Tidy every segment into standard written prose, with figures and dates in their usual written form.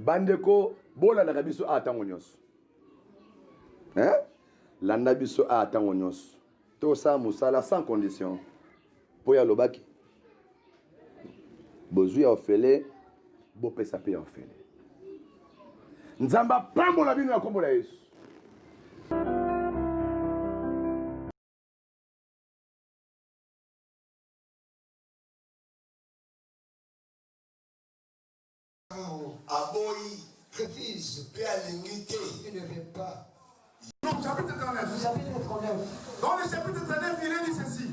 bandeko bola na biso atango nyonso landa biso atango nyonso to sa musala sans condition po ya lobaki bozwi ya ofele bopesa pe ya ofele nzamba pambola bino ya kombo la Yesu. Aboyi refuse. Paix à l'unité. Il ne veut pas. Donc, chapitre 39. Chapitre 39. Dans le chapitre 39, il est dit ceci.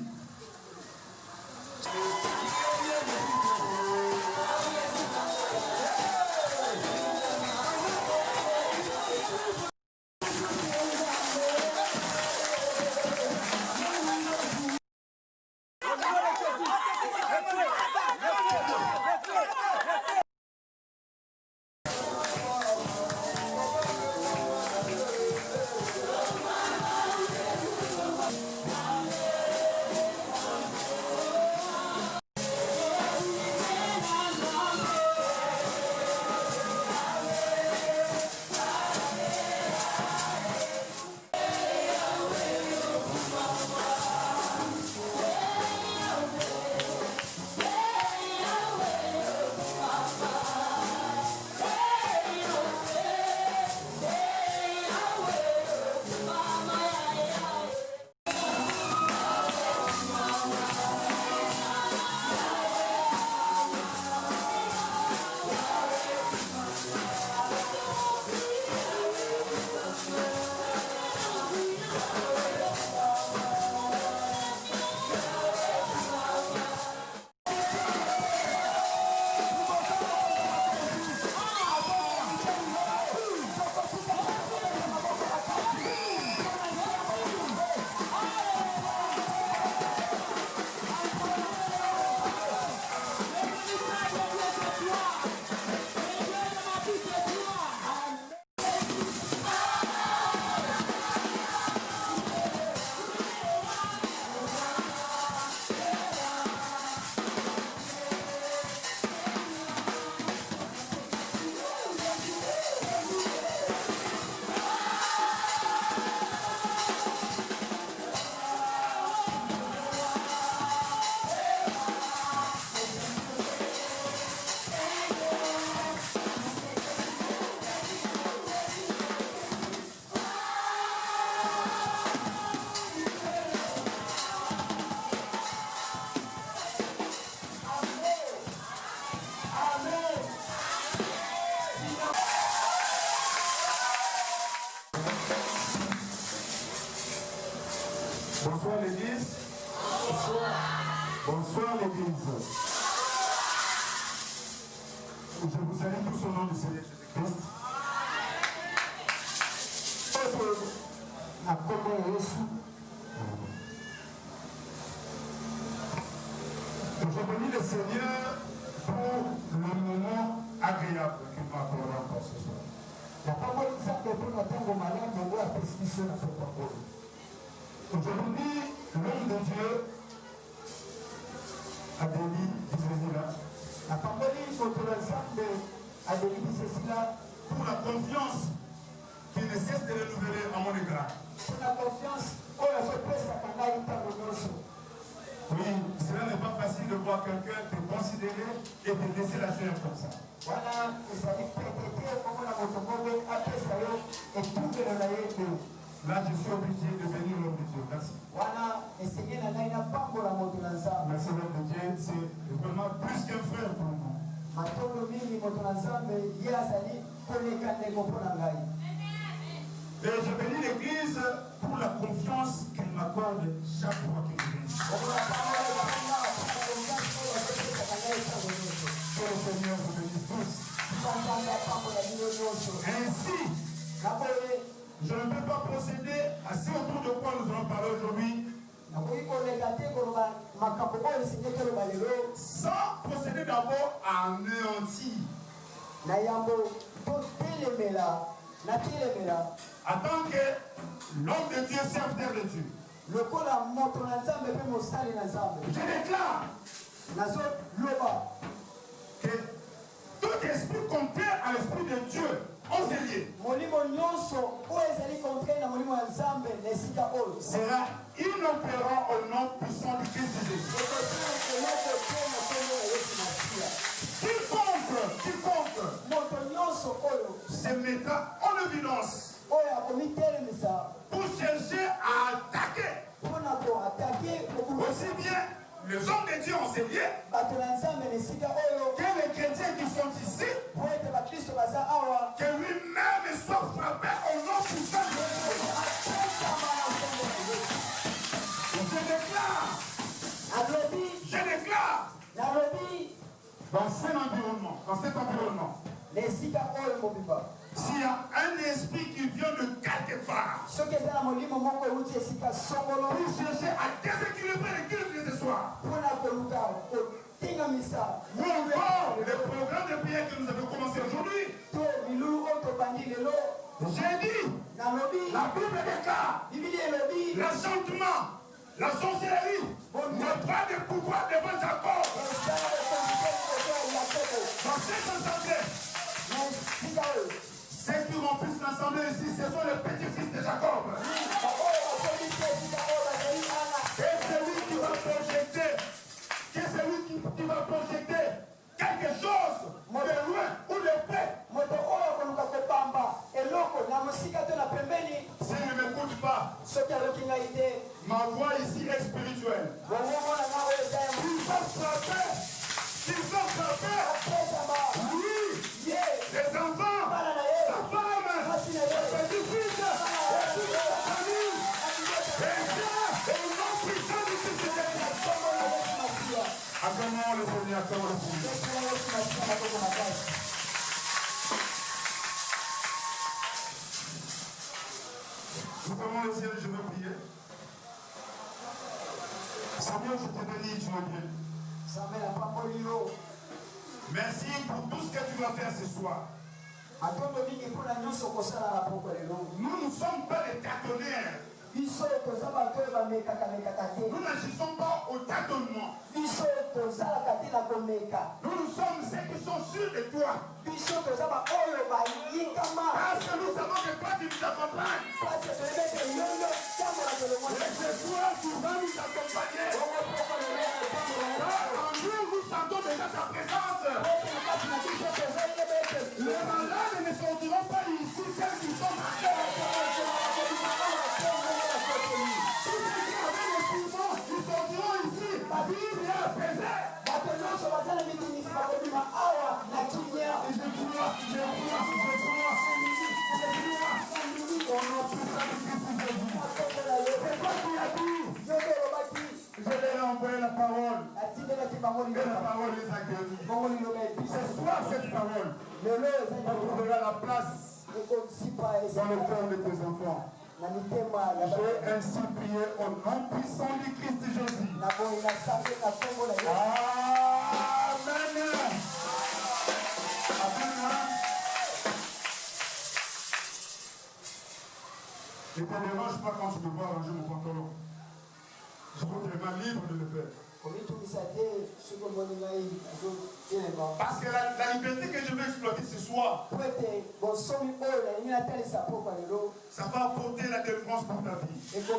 Bonsoir l'église. Bonsoir l'église. Je vous salue tous au nom du Seigneur Jésus-Christ. Je bénis le Seigneur pour le moment agréable qu'il m'a accordé encore ce soir. Aujourd'hui, l'homme de Dieu a béni pour la confiance qui ne cesse de renouveler à mon égard. Oui, cela n'est pas facile de voir quelqu'un te considérer et te laisser la chair comme ça. Là, je suis obligé de bénir l'homme de Dieu. Merci. Merci l'homme de Dieu, c'est vraiment plus qu'un frère pour nous. Et je bénis l'Église pour la confiance qu'elle m'accorde chaque fois qu'elle vient. Que le Seigneur vous bénisse tous. Ainsi, je ne peux pas procéder à ce autour de quoi nous allons parler aujourd'hui sans procéder d'abord à anéantir. En tant que l'homme de Dieu, serviteur de Dieu, je déclare que tout esprit contraire à l'esprit de Dieu aux alliés sera inopérant au nom puissant du Christ Jésus. Quiconque se mettra en évidence pour chercher à attaquer aussi bien les hommes de Dieu en sévier que les chrétiens qui sont ici, que lui-même soit frappé au nom puissant de Jésus. Je déclare dans cet environnement, s'il y a un esprit qui vient de quelque part pour chercher à déséquilibrer les cultes de ce soir, ou encore le programme de prière que nous avons commencé aujourd'hui, j'ai dit, la Bible déclare, l'enchantement, la sorcellerie n'a pas de pouvoir devant Jacob. Dans cette assemblée, ceux qui remplissent l'assemblée ici, ce sont les petits-fils de Jacob. Et celui qui va projeter quelque chose de loin ou de près, s'il ne m'écoute pas, ma voix ici est spirituelle. Ils sont frappés. Oui, les enfants, la femme, les petits-fils, et toute la famille. Et ça, au nom puissant du Christ Jésus. Acclamons le Seigneur, acclamons le Seigneur. Nous fermons les yeux, je veux prier. Seigneur, je te bénis, tu es bien. Merci pour tout ce que tu vas faire ce soir. Nous ne sommes pas des tâtonnaires. Nous n'agissons pas au tâtonnement. Nous sommes ceux qui sont sûrs de toi. Parce que nous savons que toi tu nous accompagnes. Et ce soir tu vas nous accompagner. En nous sentons déjà ta présence. Les malades ne sortiront pas ici, celles qui sont marquées. Tous ceux qui avaient les poumons, ils sortiront ici. La Bible est apaisée. Je vais envoyer la parole. Et la parole les accueillit. Ce soir, cette parole trouvera la place dans le cœur de tes enfants. J'ai ainsi prié au nom puissant du Christ Jésus. Amen. Ne te dérange pas quand tu me vois ranger mon pantalon. Je vous les mains libres de le faire. Parce que la liberté que je veux exploiter ce soir, ça va apporter la délivrance pour ta vie. Bien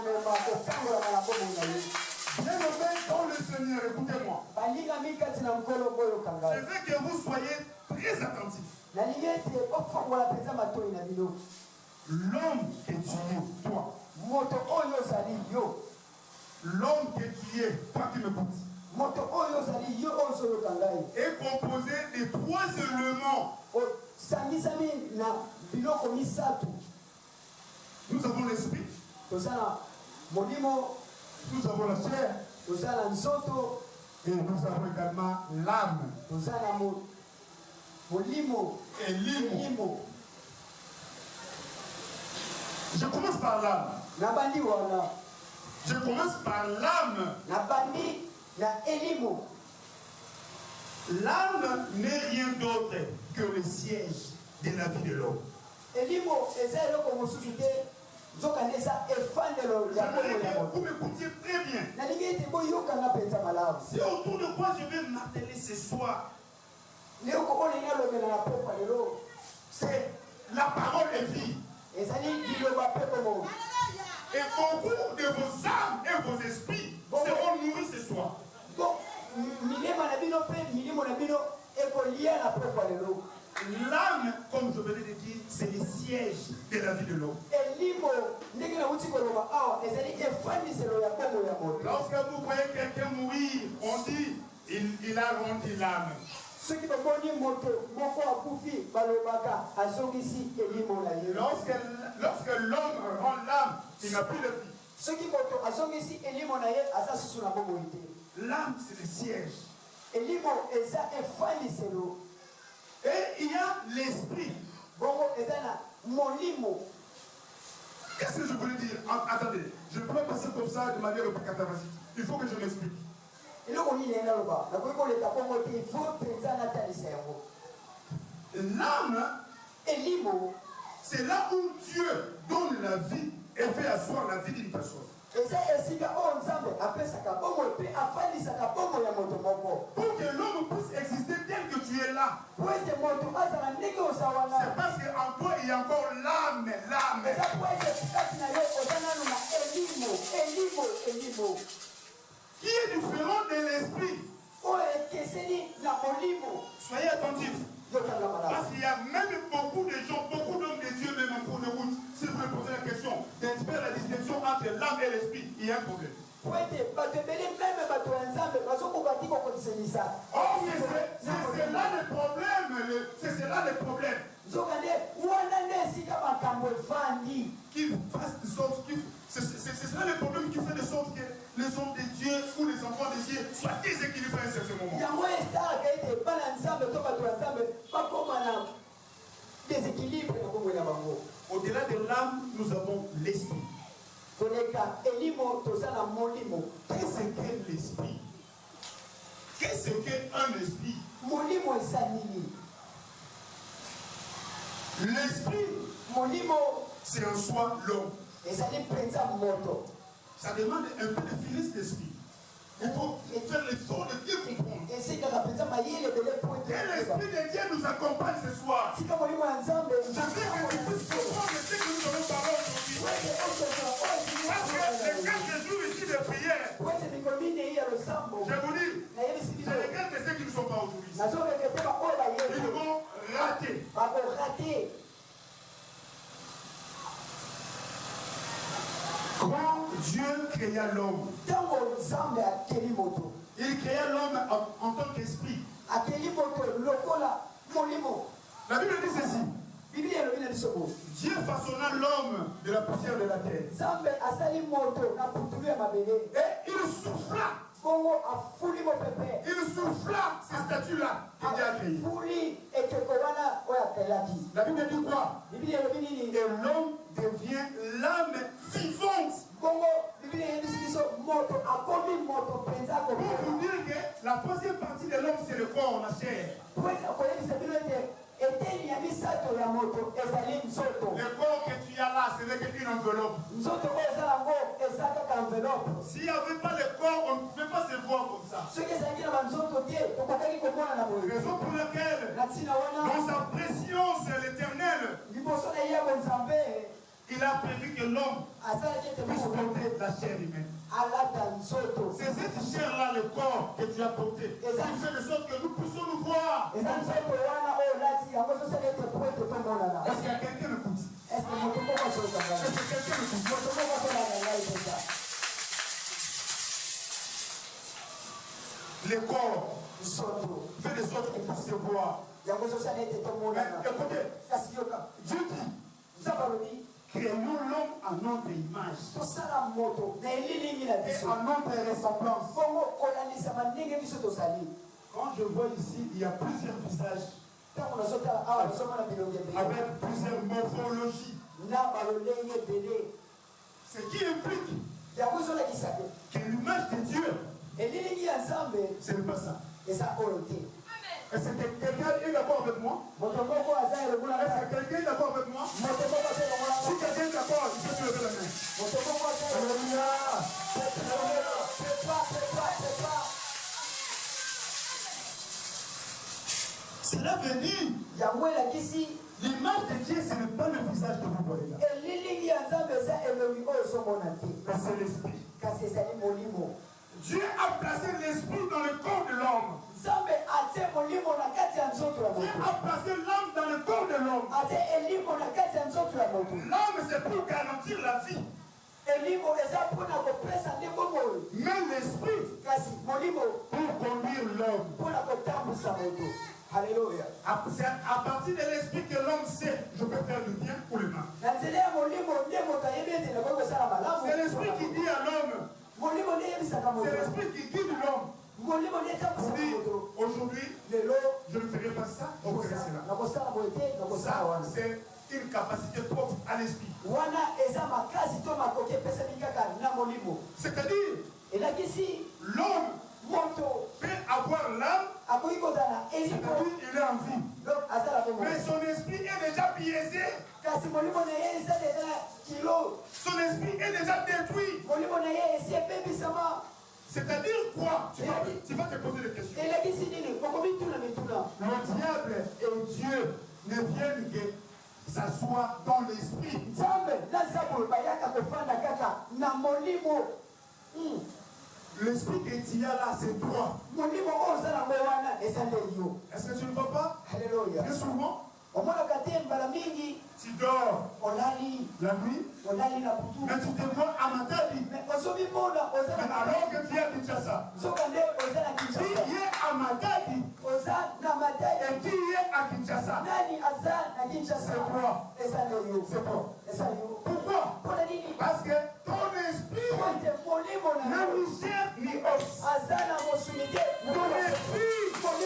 aimé dans le Seigneur, écoutez-moi. Je veux que vous soyez très attentifs. L'homme que tu es, toi. L'homme que tu es, toi qui m'écoutes, est composé de 3 éléments. Nous avons l'esprit, nous avons la chair, et nous avons également l'âme et l'imo. Je commence par l'âme. Je commence par l'âme. L'âme n'est rien d'autre que le siège de la vie de l'homme. Vous m'écoutiez très bien. C'est autour de quoi je vais m'atteler ce soir. c'est la parole est vie. Et beaucoup de vos âmes et vos esprits seront nourris ce soir. L'âme, comme je venais de dire, c'est le siège de la vie de l'homme. Lorsque vous voyez quelqu'un mourir, on dit il a rendu l'âme. Lorsque l'homme rend l'âme, il n'a plus de vie. L'âme, c'est le siège. Et il y a l'esprit. Qu'est-ce que je voulais dire? Attendez, je ne peux pas passer comme ça de manière cataphysique. Il faut que je m'explique. L'âme, c'est là où Dieu donne la vie et fait asseoir la vie d'une personne. Pour que l'homme puisse exister tel que tu es là. C'est parce qu'en toi il y a encore l'âme. Qui est différent de l'esprit. Soyez attentifs. Parce qu'il y a même beaucoup de gens, beaucoup d'hommes de Dieu, même en cours de route, si vous me posez la question d'inspirer la distinction entre l'âme et l'esprit, il y a un problème. Oh, c'est là le problème. C'est là le problème. Qu'ils fassent de sorte que c'est ça le problème qui fait de sorte que les hommes de Dieu ou les enfants de Dieu soient déséquilibrés à un certain moment. Au-delà de l'âme, nous avons l'esprit. Qu'est-ce qu'est l'esprit? Qu'est-ce qu'est un esprit? L'esprit, c'est en soi l'homme. Ça demande un peu de finesse d'esprit. Il faut faire l'effort de bien comprendre. Que l'esprit de Dieu nous accompagne ce soir. Je veux que tu puisses comprendre ce que nous avons parlé aujourd'hui. Parce que les 4 jours ici de prière, je vous dis, c'est les 4 de ceux qui ne sont pas aujourd'hui. Ils vont rater. Quand Dieu créa l'homme, il créa l'homme en tant qu'esprit. La Bible dit ceci. Dieu façonna l'homme de la poussière de la terre. Et il souffla. Il souffla ces statues-là qu'il a créées. La Bible dit quoi? Et l'homme devient l'âme vivante. Pour vous dire que la troisième partie de l'homme, c'est le corps, la chair. Le corps que tu as là, ce n'est qu'une enveloppe. S'il n'y avait pas le corps, on ne pouvait pas se voir comme ça. Raison pour laquelle, dans sa préscience l'éternel, il a prévu que l'homme puisse porter la chair humaine. C'est cette chair-là, le corps que tu as porté, qui fait de sorte que nous puissions nous voir. Est-ce qu'il y a quelqu'un qui écoute? Est-ce que quelqu'un écoute? Le corps fait de sorte qu'on puisse se voir. Écoutez, Dieu dit, créons l'homme à notre image et à notre ressemblance. Quand je vois ici, il y a plusieurs visages avec plusieurs morphologies. Ce qui implique que l'image de Dieu, ce n'est pas ça. Est-ce que quelqu'un est d'accord avec moi? Est-ce que quelqu'un est d'accord avec moi? Si quelqu'un est d'accord, il peut se lever la main. Alléluia. Cela veut dire L'image de Dieu, ce n'est pas le visage que vous voyez là. Mais c'est l'esprit. Dieu a placé l'esprit dans le corps de l'homme. Dieu a placé l'âme dans le corps de l'homme. L'âme, c'est pour garantir la vie. Mais l'esprit, pour conduire l'homme. Alléluia. C'est à partir de l'esprit que l'homme sait, je peux faire le bien ou le mal. C'est l'esprit qui dit à l'homme. C'est l'esprit qui guide l'homme. Aujourd'hui, je ne ferai pas ça, je ferai cela. Ça, c'est une capacité propre à l'esprit. C'est-à-dire, l'homme peut avoir l'âme, c'est-à-dire il est en vie. Mais son esprit est déjà biaisé. Son esprit est déjà détruit. C'est-à-dire quoi? Tu vas te poser des questions. Le diable et Dieu ne viennent que s'asseoir dans l'esprit. L'esprit que tu as là, c'est toi. Est-ce que tu ne vois pas? Alléluia. Très souvent, tu dors la nuit, mais tu te vois à Matadi. Alors que tu es à Kinshasa. Qui est à Matadi et qui est à Kinshasa? C'est toi. C'est toi. Pourquoi? Parce que ton esprit n'a ni chair ni os. Ton esprit peut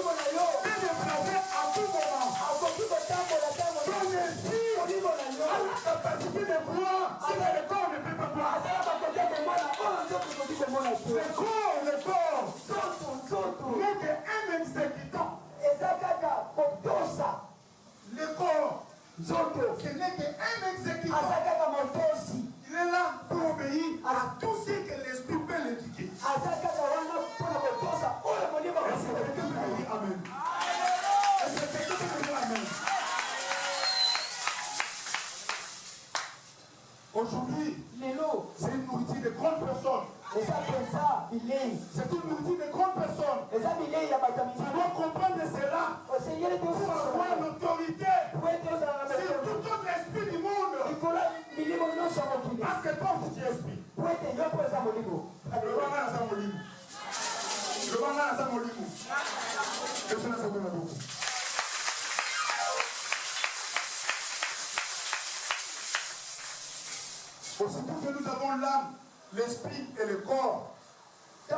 déplacer à tout moment. Ton esprit a la capacité de voir ce que le corps ne peut pas voir. Le corps n'est qu'un exécutant. Le corps, ce n'est qu'un exécutant. Il est là pour obéir à tout ce que l'esprit peut l'indiquer. Amen. Est-ce que quelqu'un peut dire Amen? Aujourd'hui, c'est une nourriture de grandes personnes. C'est une nourriture de grandes personnes. Tu dois comprendre cela pour avoir l'autorité sur tout autre esprit du monde. Parce que toi, tu es esprit. Aussitôt que nous avons l'âme, l'esprit et le corps, c'est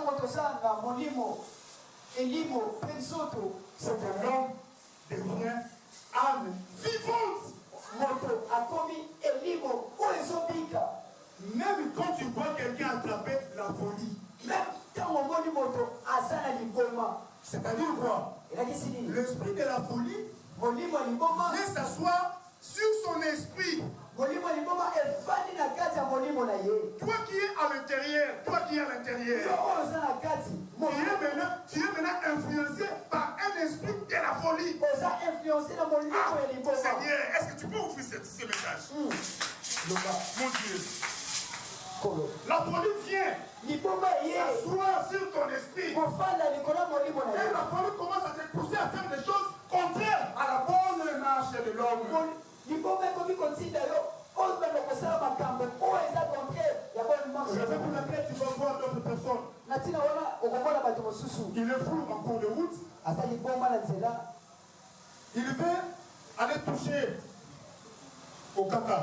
que l'homme devient âme vivante. Même quand tu vois quelqu'un attraper la folie, c'est-à-dire quoi? L'esprit de la folie vient s'asseoir sur son esprit. Toi qui es à l'intérieur, tu es maintenant influencé par un esprit de la folie. Seigneur, est-ce que tu peux ouvrir ce message? Mon Dieu. La folie vient s'asseoir sur ton esprit. Et la folie commence à te pousser à faire des choses contraires à la bonne marche de l'homme. Je vais vous appeler, tu vas voir d'autres personnes. Il est fou en cours de route. Il veut aller toucher au caca.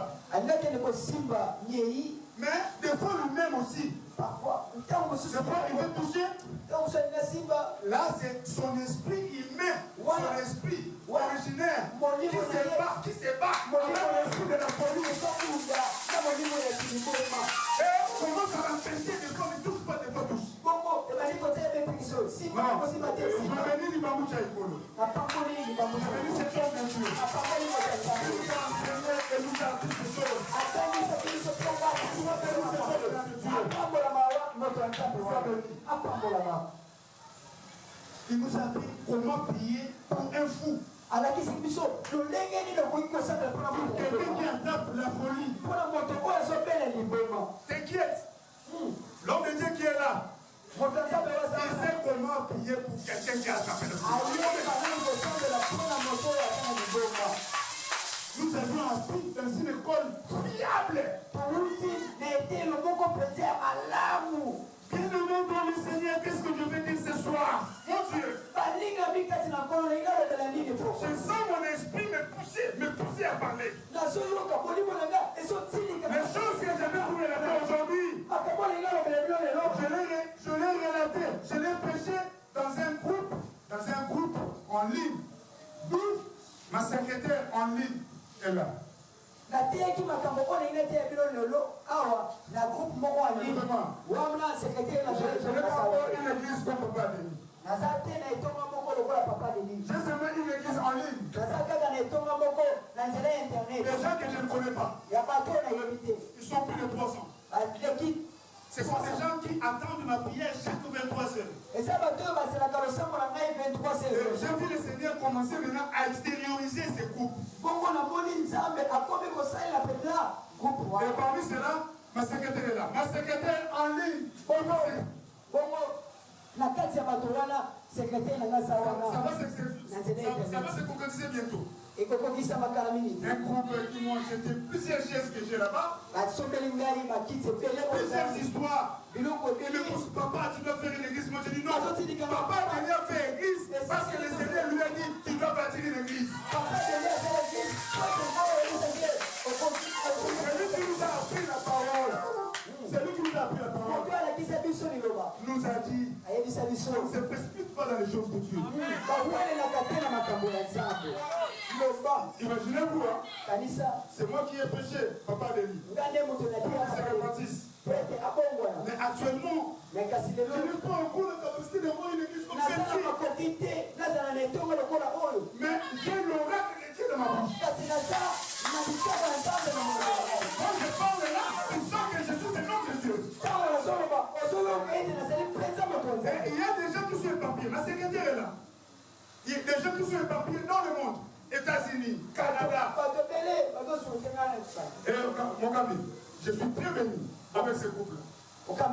Mais des fois lui-même aussi. Parfois, il veut toucher. Là, c'est son esprit humain, son esprit originaire qui se bat avec l'esprit de la folie. Et on commence à l'empêcher de fois, ne touche pas, des fois touche. Non, je vais venir du bambou Tchaïkolo. Je vais venir cet homme de Dieu. Il nous a enseigné et nous a appris ces choses. Il nous a appris comment prier pour un fou. alakisi biso lolenge nini okoki kosala mpona moto Quelqu'un qui attrape la folie. mpona moto oyo azobela liboma. T'inquiète. L'homme de Dieu qui est là, moto nzambe il wazala sait comment prier pour quelqu'un qui a attrapé le folie. ayeba nani kosambela mpona moto oyo aza na liboma. Nous avions appris dans une école fiable. touti na etelo moko mpenza ya malamu. Bien-aimé dans le Seigneur, qu'est-ce que je veux dire ce soir? Mon Dieu, balingami kati na nkolo na nga lobela nini po je sens mon esprit me pousser à parler. nazoyoka bolimo na nga ezotilika Les choses que j'avais pour relater aujourd'hui, makambo na nga lobela bino lelo je l'ai relaté, je l'ai prêché dans un groupe en ligne. D'où ma secrétaire en ligne est là. nateyaki makambo oyo nalingi nateya bino lelo awa na groupe moko ya ligne wamna sekretari na Je n'ai pas encore une église comme Papa Denis. naza te na etonga moko lokola papa denis J'ai seulement une église en ligne. naza kaka na etonga moko na nzela ya internet Des gens que je ne connais pas. ya bato oyo nayebi te Ils sont plus de 300. baleki Ce sont des gens qui attendent ma prière chaque 23 heures. eza bato oyo bazelaka losambo na ngai 23 heures J'ai vu le Seigneur commencer maintenant à extérioriser ces groupes. bongo namoni nzambe akomi kosalela mpenza groupe Et wana parmi cela, ma secrétaire est là. Ma secrétaire en ligne. bongo na kati ya bato wana sekretari na nga za Ça wana va se concrétiser bientôt. ekokokisa makala mingi Un groupe qui m'ont jeté plusieurs chaises que j'ai là-bas. basombeli ngai bakiti ebele Plusieurs histoires. biloko Et le ebele pousse, papa, tu dois faire une église. Moi, je dis non. Papa a déjà fait église parce que le Seigneur lui a dit tu dois bâtir une église. C'est lui qui nous a appris la parole. C'est lui qui nous a appris la parole. Nous a dit on ne se précipite pas dans les choses de Dieu. Imaginez-vous, hein, c'est moi qui ai prêché, Papa Denis. C'est le baptiste. Mais actuellement, je n'ai pas encore la capacité d'avoir une église comme celle-ci. Mais j'ai l'oracle de Dieu dans ma bouche. Quand je parle là, tu sens que Jésus est notre Dieu. Et il y a des gens qui sont éparpillés. Ma secrétaire est là. Il y a des gens qui sont éparpillés dans le monde. États-Unis, Canada. Et mon ami, je suis très béni avec ce couple. Vous les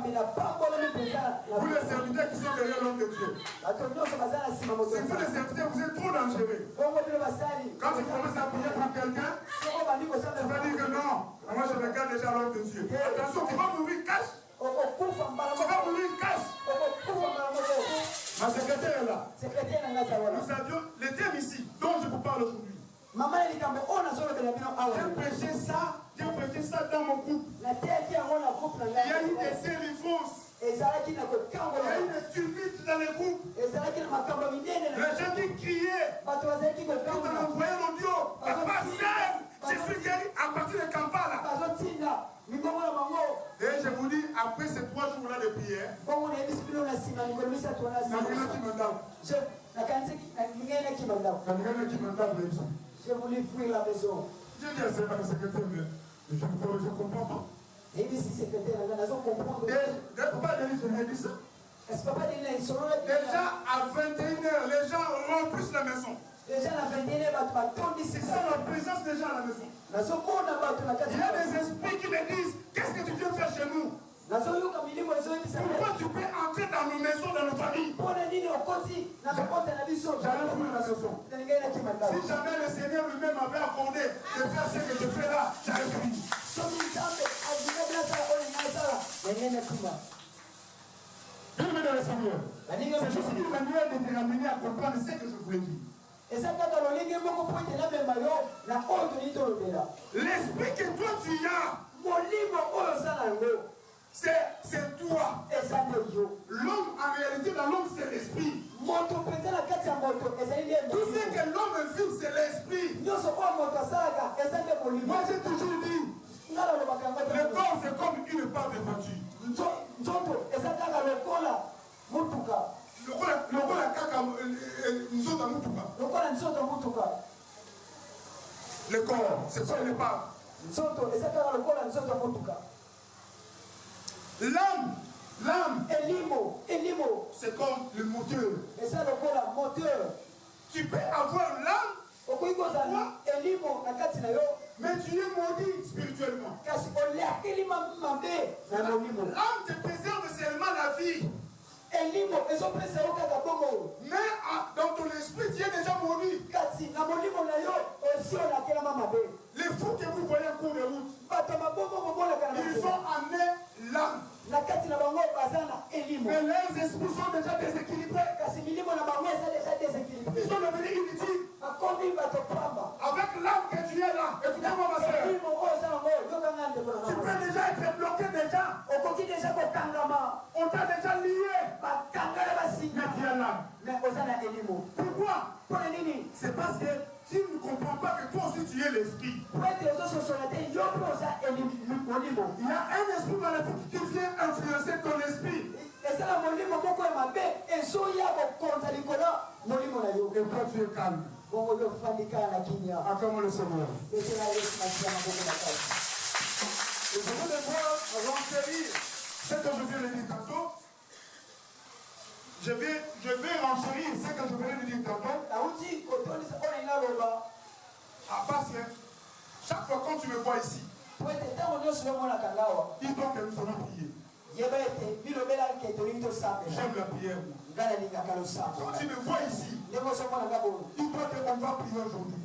serviteurs qui sont derrière l'homme de Dieu. C'est vous les serviteurs, vous êtes trop dangereux. Quand tu commences à prier pour quelqu'un, tu vas dire que non, moi je regarde déjà l'homme de Dieu. Attention, tu vas mourir cash. Tu vas mourir cash. Ma secrétaire est là. Nous avions le thème ici, dont je vous parle aujourd'hui. J'ai prêché ça dans mon groupe. Il y a eu des délivrances. Il y a eu des tumultes dans les groupes. Les gens qui criaient. Quand on envoyait l'audio, Papa Sam, je suis guéri à partir de Kampala. Et je vous dis, après ces 3 jours-là de prière, je voulais fuir la maison. je dis à ma secrétaire, mais je ne comprends pas. Et puis si secrétaire, on a comprendre. Papa Denis, je l'ai dit ça. Est-ce que papa Denis, Déjà à 21h, les gens remplissent la maison. Déjà à 21h, c'est ça la présence des gens à la maison. Il y a des esprits qui me disent, qu'est-ce que tu viens faire chez nous? Pourquoi tu peux entrer dans nos maisons, dans nos familles? J'allais fouiller la maison. Si jamais le Seigneur lui-même m'avait accordé de faire ce que je fais là, j'allais fouiller. Bien-aimé dans le Seigneur, c'est juste une manière de te ramener à comprendre ce que je voulais dire. L'esprit que toi tu as, c'est toi. L'homme, en réalité, dans l'homme, c'est l'esprit. Tout ce que l'homme vit, c'est l'esprit. Moi, j'ai toujours dit, le corps, c'est comme une part de voiture. Le corps, c'est comme une part. L'âme, c'est comme le moteur. Tu peux avoir l'âme Mais tu es maudit spirituellement. L'âme te préserve seulement la vie. Mais dans ton esprit, tu es déjà maudit. Les fous que vous voyez en cours de route, ils ont amené l'âme. Mais leurs esprits sont déjà déséquilibrés. Ils sont devenus inutiles. Avec l'âme que tu es là, écoutez-moi ma soeur, tu peux déjà être bloqué déjà. On t'a déjà lié. Mais tu es là. Pourquoi? C'est parce que tu ne comprends pas que toi aussi tu es l'esprit. Il y a un esprit maléfique qui vient influencer ton esprit. Et toi tu es calme. Acclame le Seigneur. Et je veux devoir renchérir ce que je viens de dire tantôt. Je vais renchérir ce que je viens de dire tantôt. Parce que chaque fois quand tu me vois ici, dis-toi que nous allons prier. J'aime la prière. Quand tu me vois ici, dis-toi qu'on va prier aujourd'hui.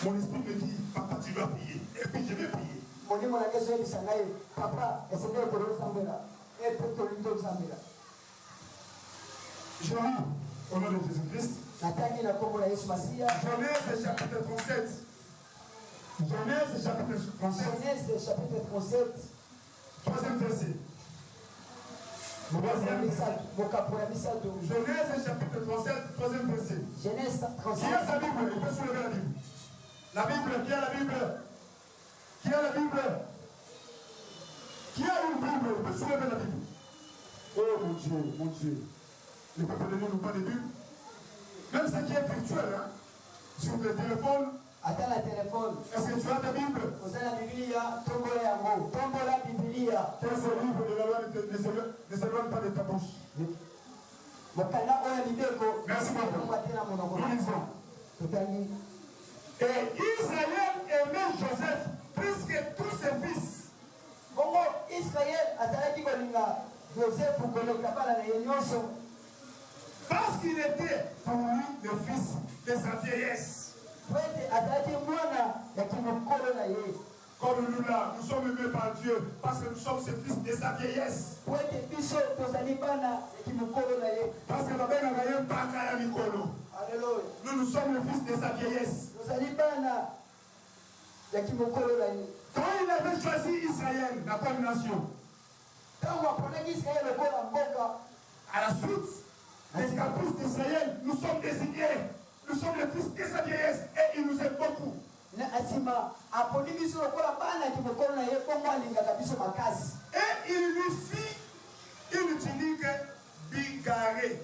Mon esprit me dit, papa, tu vas prier. Et puis je vais prier. Je lis au nom de Jésus-Christ. Genèse chapitre 37. Genèse chapitre 37. Troisième verset. Genèse chapitre 37, troisième verset. Qui a sa Bible? Il peut soulever la Bible. La Bible, qui a la Bible? Qui a la Bible? Qui a une Bible? Il peut soulever la Bible. Oh mon Dieu, mon Dieu. Les peuples de nous n'ont pas de Bible. Même ce qui est virtuel, hein, sur le téléphone. Est-ce que tu as ta Bible? Quel livre de la loi ne s'éloigne pas de ta bouche? Merci beaucoup. Nous lisons. Et Israël aimait Joseph plus que tous ses fils. Parce qu'il était pour lui le fils de sa vieillesse. Comme nous là, nous sommes aimés par Dieu parce que nous sommes ses fils de sa vieillesse. Parce que la belle n'a pas qu'à Nicolo. Nous sommes le fils de sa vieillesse. Quand il avait choisi Israël, la bonne nation, à la suite des caprices d'Israël, nous sommes désignés. Nous sommes le fils de sa vieillesse et il nous aime beaucoup. Et il lui fit une tunique bigarrée.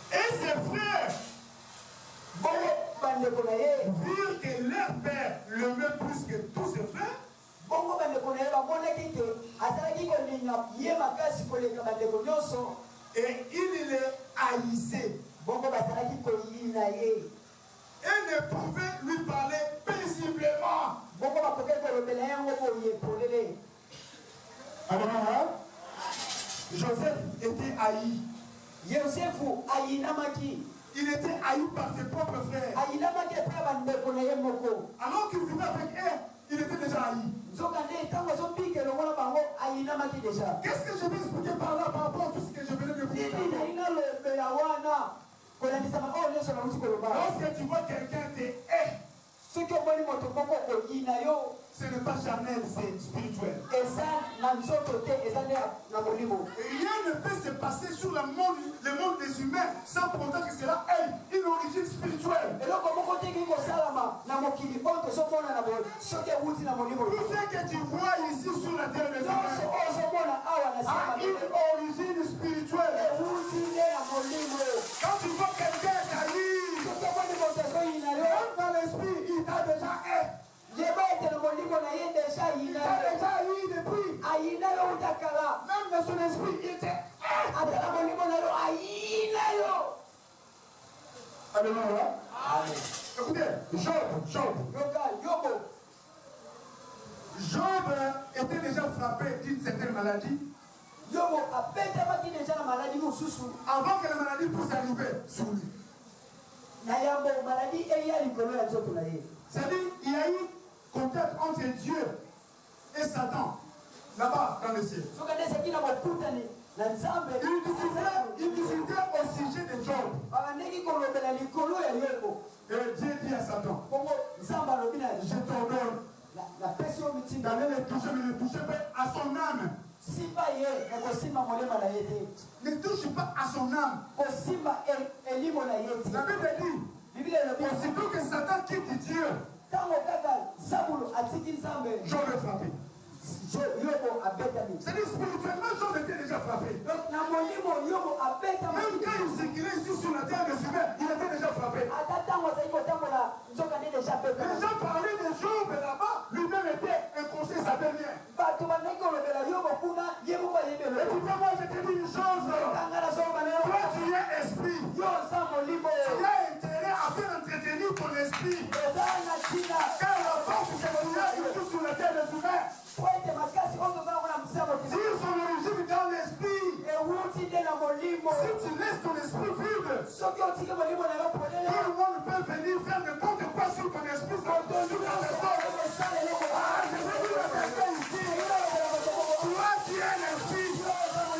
Et ses frères virent que leur père l'aimait plus que tous ses frères. Et il les haïssait. Et ne pouvait lui parler paisiblement. Alors, Joseph était haï. Il était haï par ses propres frères. Alors qu'il vivait avec eux, il était déjà haï. Qu'est-ce que je vais expliquer par là par rapport à tout ce que je venais de vous dire? Lorsque tu vois quelqu'un te hait, ce n'est pas charnel, c'est spirituel. Rien ne peut se passer sur le monde des humains sans pour autant que cela ait une origine spirituelle. Tout ce que tu vois ici sur la terre des humains a une origine spirituelle. Quand tu vois quelqu'un qui arrive, Alléluia. Amen. Écoutez, Job était déjà frappé d'une certaine maladie. Avant que la maladie puisse arriver sur lui. C'est-à-dire, il y a eu contact entre Dieu et Satan, là-bas dans le ciel. Il discutait au sujet de Job. Et Dieu dit à Satan, je t'ordonne d'aller le toucher, mais ne touchez pas à son âme. Ne touche pas à son âme. La Bible dit, aussitôt que Satan quitte Dieu, Job est frappé. C'est-à-dire spirituellement, Job était déjà frappé. Même quand il circulait ici sur la terre des humains, il était déjà frappé. Les gens parlaient de Job là-bas, lui-même était inconscient, sa dernière. Écoutez-moi, je te dis une chose. Toi, tu es esprit. Tu as intérêt à faire entretenir ton esprit. Car la force que tu as ici sur la terre des humains, si son origine dans l'esprit, si tu laisses ton esprit vide, tout le monde peut venir faire n'importe quoi sur ton esprit. Toi, tu es l'esprit.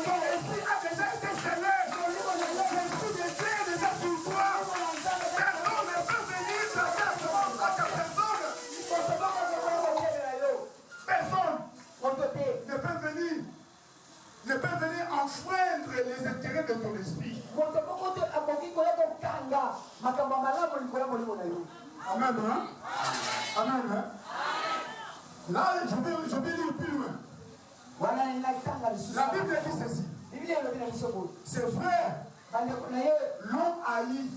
Ton esprit a déjà été scellé. L'esprit de Dieu est déjà sur toi. Personne ne peut venir chercher à ta personne. Personne ne peut venir enfreindre les intérêts de ton esprit. Amen. Hein? Amen. Hein? Là, je vais lire plus loin. La Bible dit ceci. Ses frères l'ont haï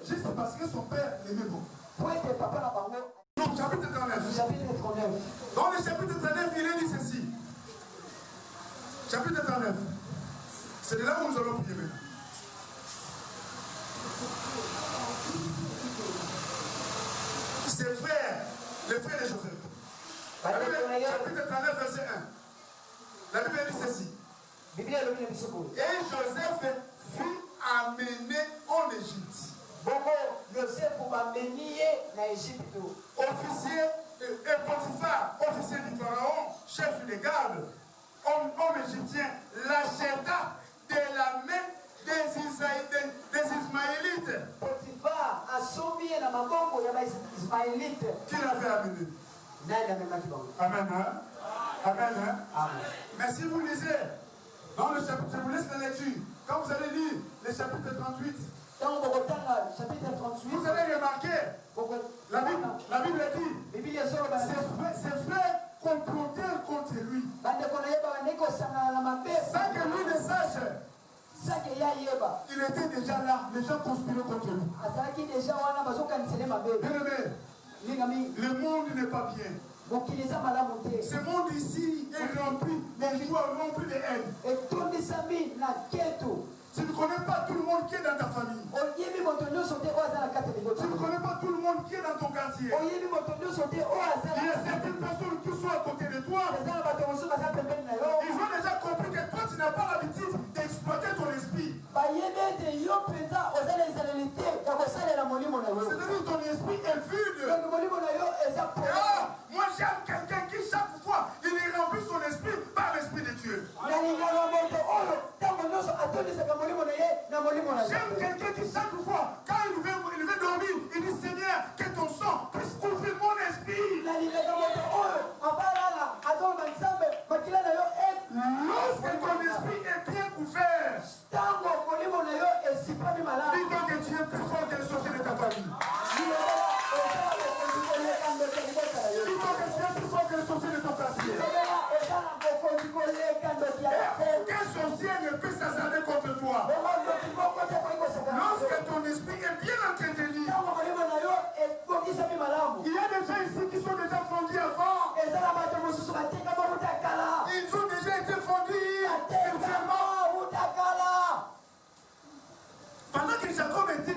juste parce que son père l'aimait beaucoup. Donc, chapitre 39. Dans le chapitre 39, il est dit ceci. Chapitre 39. C'est de là où nous allons prier maintenant. Ses frères, les frères de Joseph. Chapitre 39, verset 1. La Bible dit ceci. Et Joseph fut amené en Égypte. Officier et Potiphar, officier du Pharaon, chef des gardes, homme égyptien, l'acheta de la main des Ismaélites. Qui l'avait amené? Amen. Hein? Amen. Hein? Amen. Mais si vous lisez dans le chapitre, je vous laisse la lecture. Quand vous allez lire le chapitre 38, vous allez remarquer, la Bible dit, ses frères complotèrent contre lui. Sans que lui ne sache, il était déjà là, les gens conspiraient contre lui. Bien-aimé, le monde n'est pas bien. Ce monde ici est rempli, les joies remplis de haine. Tu ne connais pas tout le monde qui est dans ta famille. Tu ne connais pas tout le monde qui est dans ton quartier. Il y a certaines personnes qui sont à côté de toi. Ils ont déjà compris que toi tu n'as pas l'habitude d'exploiter ton esprit. C'est-à-dire ton esprit est vide. Moi j'aime quelqu'un qui chaque fois il est rempli son esprit par l'esprit de Dieu. J'aime quelqu'un qui chaque fois, quand il veut dormir, il dit Seigneur, que ton sang puisse couvrir mon esprit. Lorsque ton esprit est bien couvert, dis-toi que tu es plus fort que les sorciers de ta famille. Dis-toi que tu es plus fort que les sorciers de ton quartier. Aucun sorcier ne peut s'hasarder contre toi. Lorsque ton esprit est bien entretenu, il y a des gens ici qui sont déjà fondus avant. Ils ont déjà été fondus spirituellement. Pendant que Jacob était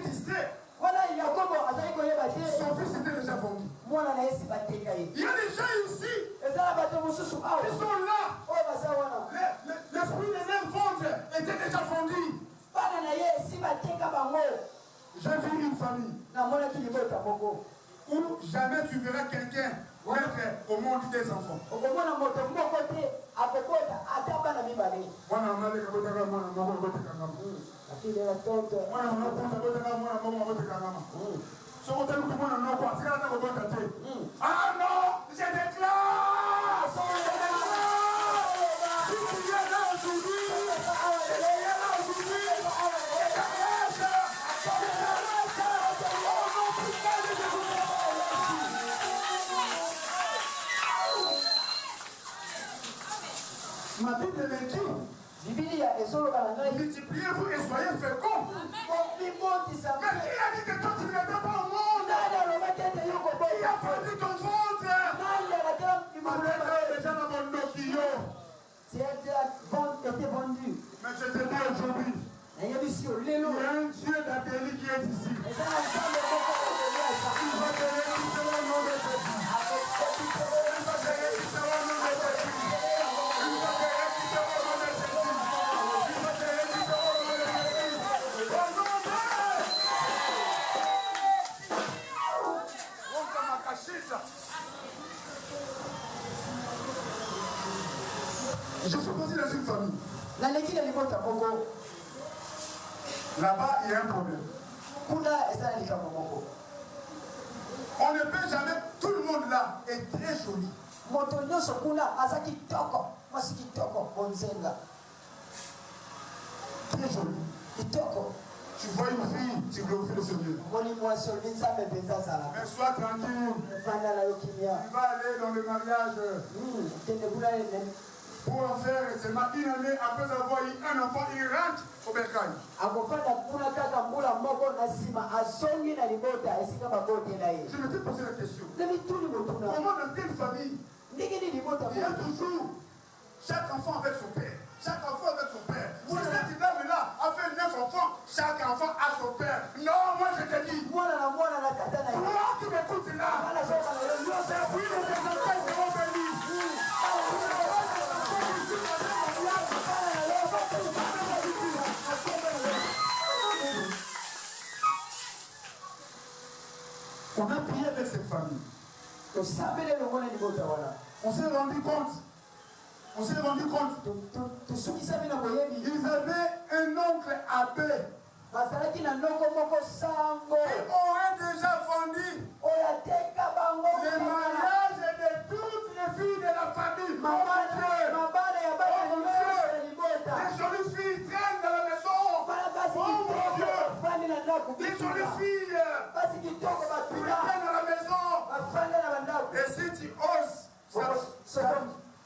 famille où jamais tu verras quelqu'un mettre au monde des enfants. Ah non, j'ai des classes. Si tu viens là aujourd'hui, ma Bible me dit, multipliez-vous et soyez féconds. Mais qui a dit que toi tu n'étais pas au monde? Qui a fondu ton ventre? Ma tête est déjà dans mon noquillot. Mais je te dis aujourd'hui, il y a un Dieu d'Athélie qui est ici. Il va te réussir au nom de Jésus. Il va te réussir au nom de Jésus. Il va te réussir au nom de Jésus. Il va te réussir au nom de Jésus. Au nom de... Je suis posé dans une famille. Là-bas, il y a un problème. On ne peut jamais, tout le monde là est très joli. Très joli. Tu vois une fille, tu glorifies le Seigneur. Mais sois tranquille. Tu vas aller dans le mariage. Pour en faire seulement une année après avoir eu un enfant, il rentre au bercail. Je me suis posé la question. Comment dans quelle famille il y a toujours chaque enfant avec son père. Chaque enfant avec son père. Si cette dame-là a fait 9 enfants, chaque enfant a son père. Non, moi je te dis. Toi qui m'écoutes là, c'est oui, les enfants seront bénis. On a prié avec cette famille. On s'est rendu compte. Ils avaient un oncle abbé. Ils auraient déjà vendu le mariage de toutes les filles de la famille. Les jolies filles traînent dans la maison. Oh mon Dieu. Les jolies filles traînent dans la maison. Et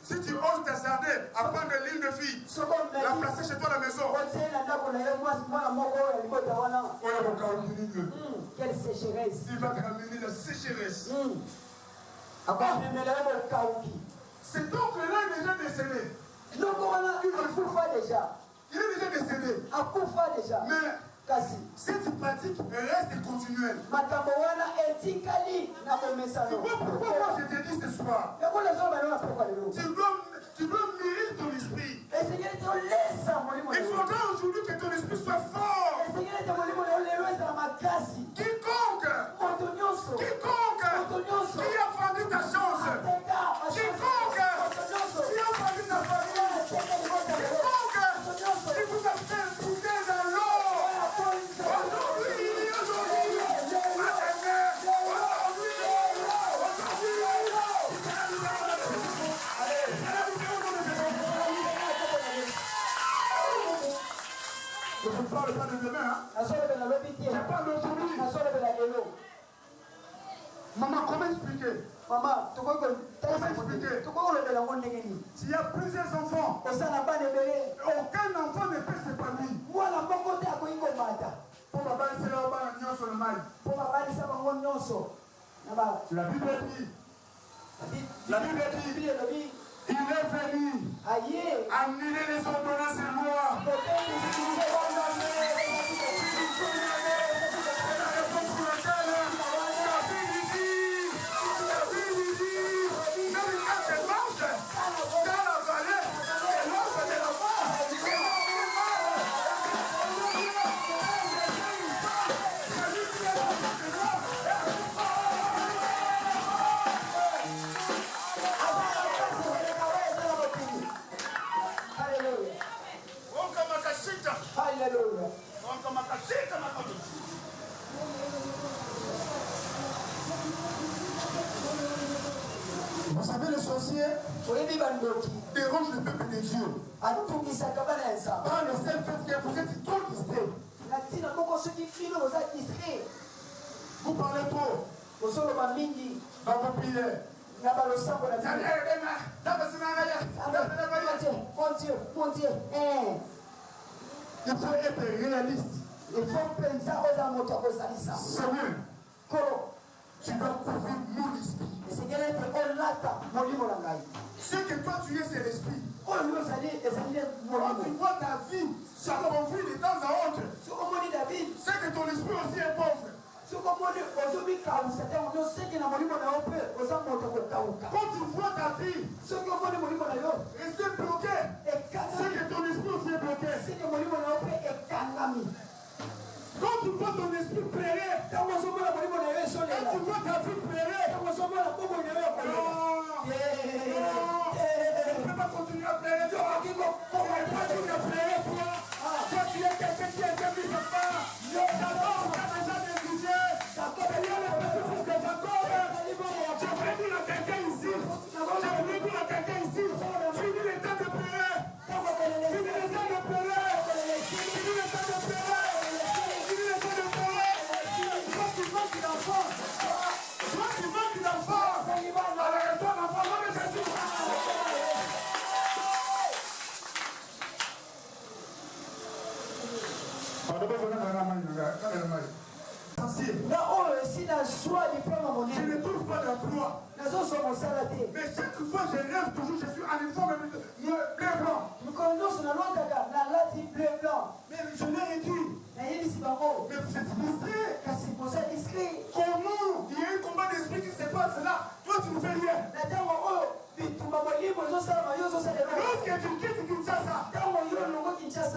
si tu oses t'hasarder à prendre l'île de filles, la placer chez toi à la maison. Quelle sécheresse. Il va te ramener la sécheresse. Cet oncle-là est déjà décédé. Il est déjà décédé. Mais cette pratique reste continuelle. C'est pourquoi moi je te dis ce soir. Tu dois mûrir ton esprit. Il faudra aujourd'hui que ton esprit soit fort. Quiconque qui a vendu ta chance, quiconque qui a vendu ta famille, quiconque qui vous a fait bouger dans l'eau, aujourd'hui, je ne parle pas de demain, je parle d'aujourd'hui. Maman, comment expliquer? S'il y a plusieurs enfants, aucun enfant ne peut s'épanouir. Pour papa, c'est là où on a sur le mal. La Bible dit, il est venu annuler les ordonnances et lois. Vous savez, le sorcier dérange le peuple de Dieu. Par le seul fait que vous êtes trop distrait. Vous parlez trop dans vos prières. Il faut être réaliste. Seigneur, tu dois couvrir mon esprit. Ce que toi tu es, c'est l'esprit. Quand tu vois ta vie, ça conflit de temps à autre. C'est que ton esprit aussi est pauvre. Quand tu vois ta vie, rester bloqué, c'est que ton esprit aussi est bloqué. Quand tu vois ton esprit pleurer, quand tu vois ta vie pleurer, non, tu ne peux pas continuer à pleurer. Tu ne peux pas continuer à pleurer, toi. Toi, tu es quelqu'un qui est devenu papa. D'abord, tu as déjà négligé. Il y a le petit fils de Jacob. J'ai prévu à quelqu'un ici. Finis le temps de pleurer. Finis le temps de pleurer. Finis le temps de pleurer. Toi, tu manques d'enfant. Alors, toi, l'enfant, non, mais Jésus. Je ne trouve pas d'emploi. Mais chaque fois je rêve toujours, je suis en uniforme bleu blanc. Mais je leur ai dit, mais vous êtes discret. Comment il y a un combat d'esprit qui se passe là? Toi tu ne fais rien. Lorsque tu quittes Kinshasa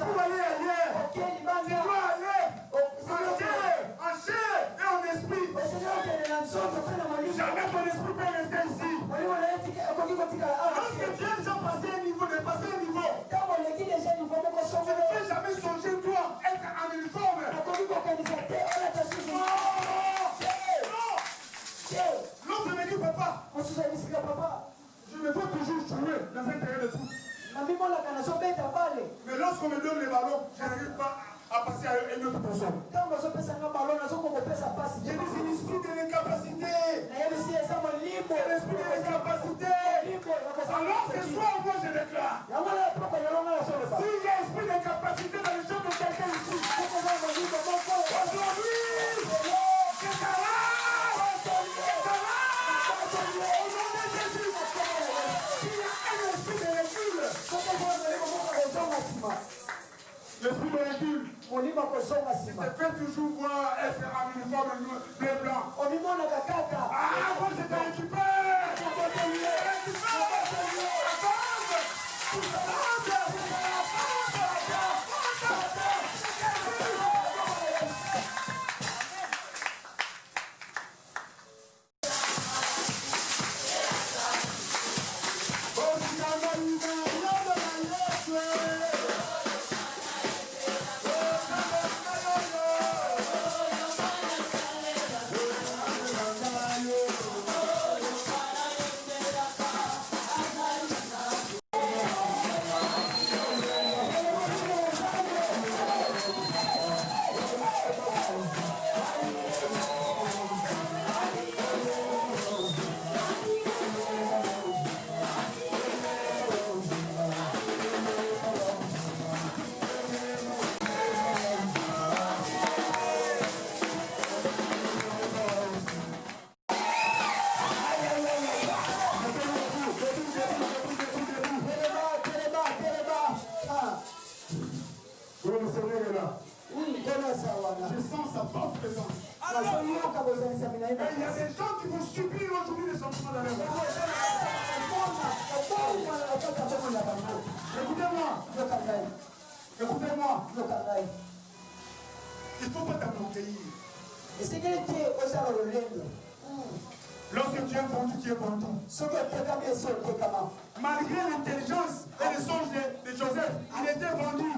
pour aller ailleurs, tu dois aller en chair et en esprit. Jamais ton esprit peut rester ici. Lorsque tu es déjà passé un niveau, dépasser un niveau, tu ne peux jamais songer toi être en uniforme. L'autre me dit papa, je me vois toujours jouer dans un terrain de foot. Mais lorsqu'on me donne les ballons, je n'arrive pas à passer à une autre personne. J'ai dit c'est l'esprit de l'incapacité. C'est l'esprit de l'incapacité. Alors ce soir, moi je déclare. S'il y a esprit d'incapacité dans les champs de quelqu'un ici, aujourd'hui, c'est ça là. Au nom de Jésus, s'il y a un esprit de recul, l'esprit de recul, il te fait toujours voir être en uniforme bleu blanc. Ah, moi je t'ai récupéré. Je sens sa forte présence. Et il y a des gens qui vont subir aujourd'hui les sentiments de la vie. Écoutez-moi. Écoutez-moi. Il ne faut pas t'approprier. Lorsque tu es vendu, tu es vendu. Malgré l'intelligence et les songes de Joseph, il était vendu.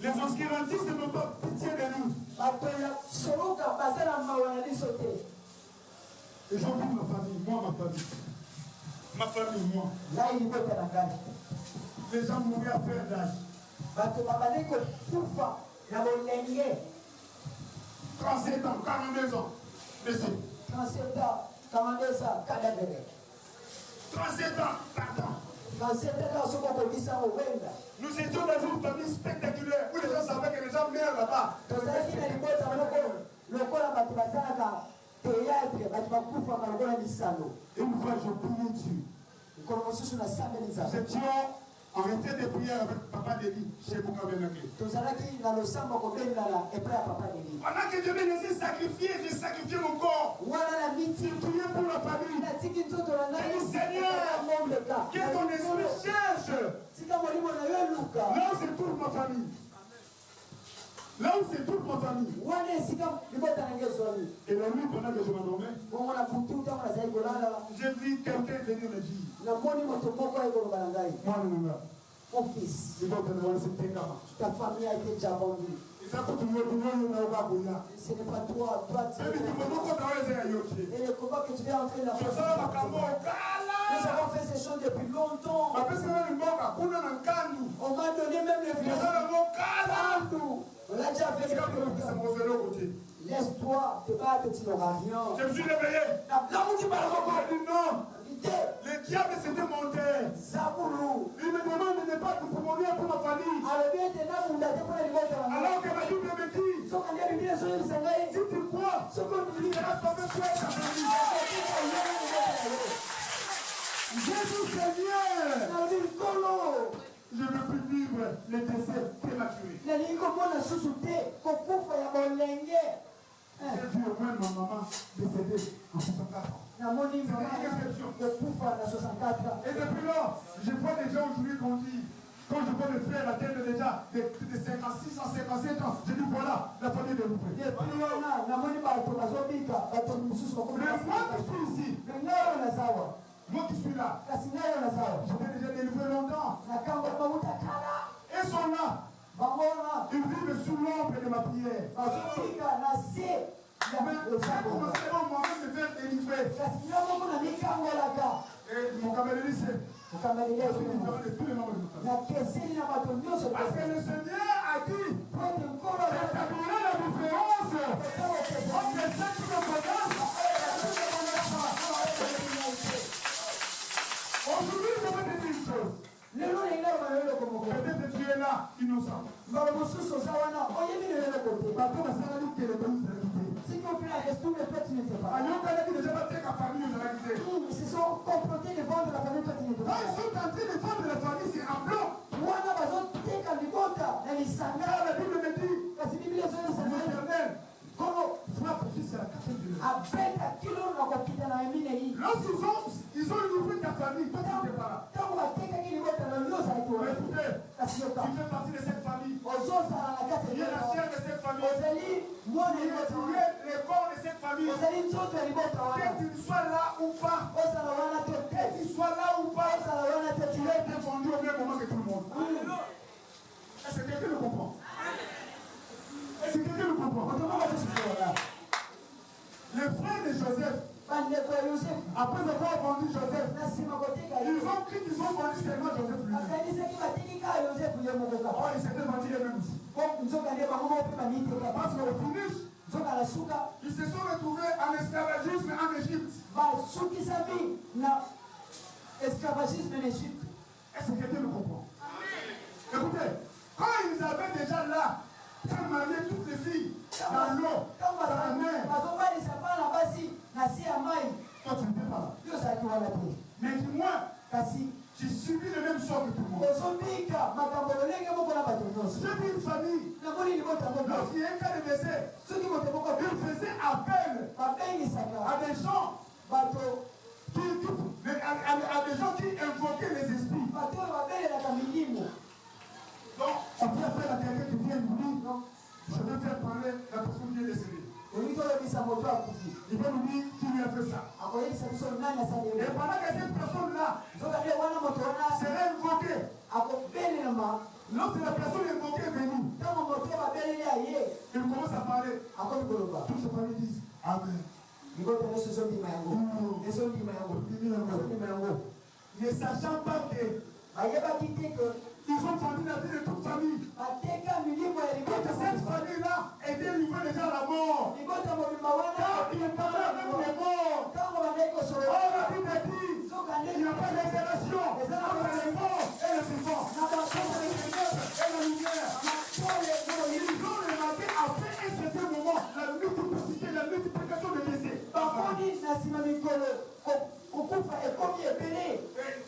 Les obscurantistes n'ont pas pitié de nous. Et j'oublie ma famille, moi, ma famille. Ma famille, moi. Les gens mourraient à faire d'âge. 37 ans, 42 ans. Monsieur. 37 ans, 42 ans, cadavre. 37 ans, pardon. 37 ans, ce qu'on peut dire ça au Wenda. Nous étions dans une famille spectaculaire où les gens savaient que les gens meurent là-bas. Le Une fois, je priais Dieu. Nous étions en retrait de prière avec Papa Deli chez Boukabenake. Pendant que Dieu me laissait sacrifier, j'ai sacrifié mon corps. J'ai prié pour la famille. J'ai dit Seigneur, que ton esprit cherche là où c'est toute ma famille. Là où c'est toute ma famille. Et la nuit, pendant que je m'endormais, j'ai vu quelqu'un venir me dire, mon fils, ta famille a été déjà vendue. Ce n'est pas toi, et le combat que tu viens entrer dans la famille. Nous avons fait ces choses depuis longtemps. On m'a donné même le village. On l'a déjà fait. Laisse-toi te battre, tu n'auras rien. Je me suis réveillé. Là où tu parles encore. J'ai dit non. Le diable s'était monté. Il me demande de ne pas mourir pour ma famille. Alors que ma Bible me dit, si tu crois, ce que tu diras, ça veut faire ta famille. Jésus Seigneur. Je ne veux plus vivre les décès prématurés. J'ai vu au moins ma maman décédée en 64 ans. Et depuis lors, je vois des gens aujourd'hui qu'on dit, quand je vois mes frères atteindre déjà de 56 ans, 57 ans, je dis voilà, la famille de vous. Mais moi qui suis ici, moi qui suis là, je vais déjà délivrer longtemps. Et sont là. Ils vivent sous l'ombre de ma prière. Mais commenceront moi-même de faire délivrer. Et mon camarade c'est différent de tous les membres de ma famille. Parce que le Seigneur a dit, j'établirai la différence entre ceux qui me connaissent et ceux qui ne me connaissent pas. Aujourd'hui, je vais te dire une chose. Peut-être que tu es là, innocent. Ils se sont complotés de vendre la famille. Quand ils sont en train de vendre la famille, c'est en blanc. La Bible me dit, l'Éternel, frappe jusqu'à la quatrième génération. Lorsqu'ils ont livré ta famille, toi tu n'étais pas là. Écoutez, tu fais partie de cette famille. Tu es la chair de cette famille. Tu es le corps de cette famille. Que tu sois là ou pas, tu es défendu au même moment que tout le monde. Est-ce que quelqu'un le comprend? Est-ce que quelqu'un le comprend? Les frères de Joseph, après avoir vendu Joseph, ils ont cru qu'ils ont vendu seulement Joseph lui-même. Oh, ils s'étaient vendus eux-mêmes aussi. Parce qu'au finish, ils se sont retrouvés en esclavagisme en Égypte. Est-ce que quelqu'un le comprend? Écoutez, quand ils avaient déjà là, fait marier toutes les filles dans l'eau, dans la mer, toi tu n'étais pas là. Mais dis-moi, tu subis le même sort que tout le monde. J'ai vu une famille, lorsqu'il y a un cas de décès, ils faisaient appel à des gens qui invoquaient les esprits. Donc, on peut appeler à quelqu'un qui vient nous dire, je vais faire parler la personne qui est décédée. Il va nous dire qui lui a fait ça. Et pendant que cette personne-là serait invoquée, Lorsque la personne invoquée est venue, il commence à parler. Toute sa famille dit Amen. Ne sachant pas que ils ont vendu la vie de toute famille. Que cette famille-là était livrée déjà à la mort. Car il est parlé avec les morts. Or la Bible dit il n'y a pas d'exhalation entre les morts et les vivants. Entre les ténèbres et la lumière. Ils ont remarqué après un certain moment la multiplicité, la multiplication de décès.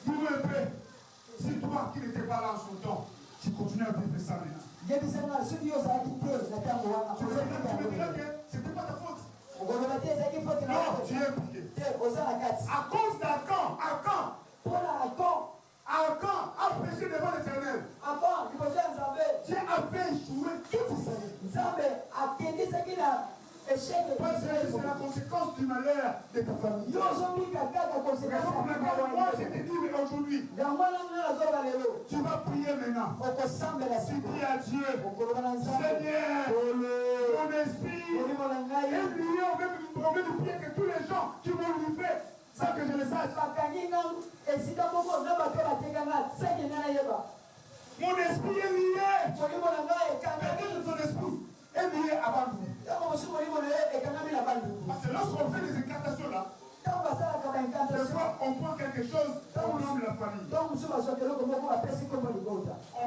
Dis-moi un peu, si toi qui n'étais pas là en son temps, tu continues à vivre ça maintenant. Tu me diras que c'était pas ta faute. Non, tu es impliqué. À cause d'Akan, Akan a péché devant l'Éternel. Dieu avait échoué tout Israël. C'est la conséquence du malheur de ta famille. Moi, je te dis aujourd'hui, tu vas prier maintenant. Tu dis à Dieu, Seigneur, mon esprit, et prier au même de prier que tous les gens qui m'ont livré, sans que je le sache. Mon esprit est lié. Peut-être ton esprit est lié avant nous. Parce que lorsqu'on fait des incantations là, des fois on prend quelque chose au nom de la famille. On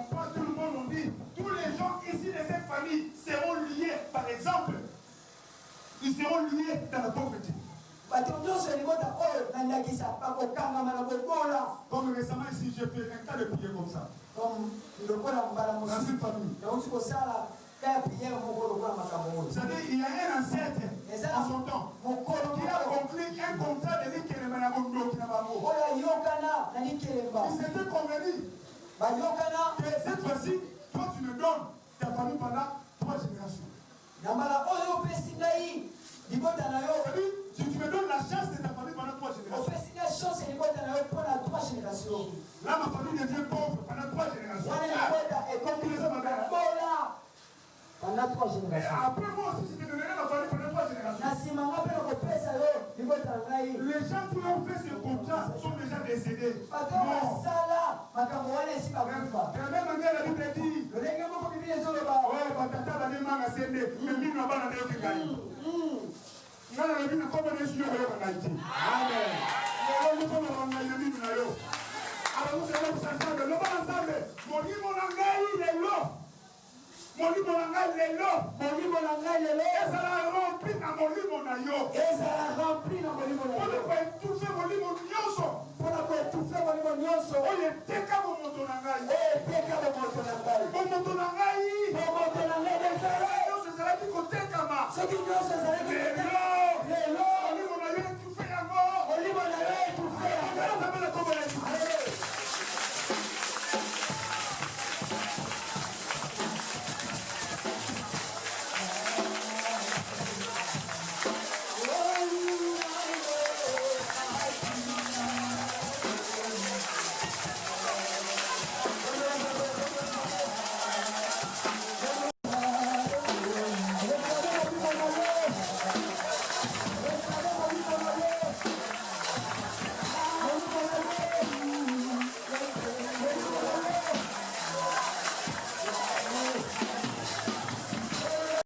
prend tout le monde, on dit, tous les gens ici de cette famille seront liés, par exemple, ils seront liés dans la pauvreté. Comme récemment ici, j'ai fait un cas de prière comme ça. Dans une famille. C'est-à-dire, il y a un ancêtre en son temps qui a conclu un contrat de l'Ikelemanabondou qui n'a pas mot. Il s'était convenu que cette fois-ci, toi tu me donnes ta famille pendant 3 générations. Si tu me donnes la chance de ta famille pendant 3 générations. Là, ma famille devient pauvre pendant 3 générations. Pendant 3 générations. Et après moi aussi, je te donnerai ma famille pendant 3 générations. Les gens qui ont fait ce contrat sont déjà décédés. De la même manière, la Bible dit ouais, Batata va dire Manga Sende, mais Mino va la dire que gagne. Non, la Bible comme on est sûr que va gagner. Amen. Mais on comme on a eu Bible là. Alors vous allez vous ensemble, le bon ensemble. Mon livre on a gagné les lots. Mon livre on a gagné les lots. Mon livre on a gagné les lots. Et ça l'a rempli dans mon livre on a yo. Et ça l'a rempli dans mon livre on a yo. Pour ne pas étouffer mon livre on nyonso. Pour ne pas étouffer mon livre on nyonso. Oh il était comme mon moto na ngai. Eh était comme mon moto na ngai. Mon moto na ngai. Mon moto na ngai. Ce sera qui côté kama. Ce qui nyonso sera qui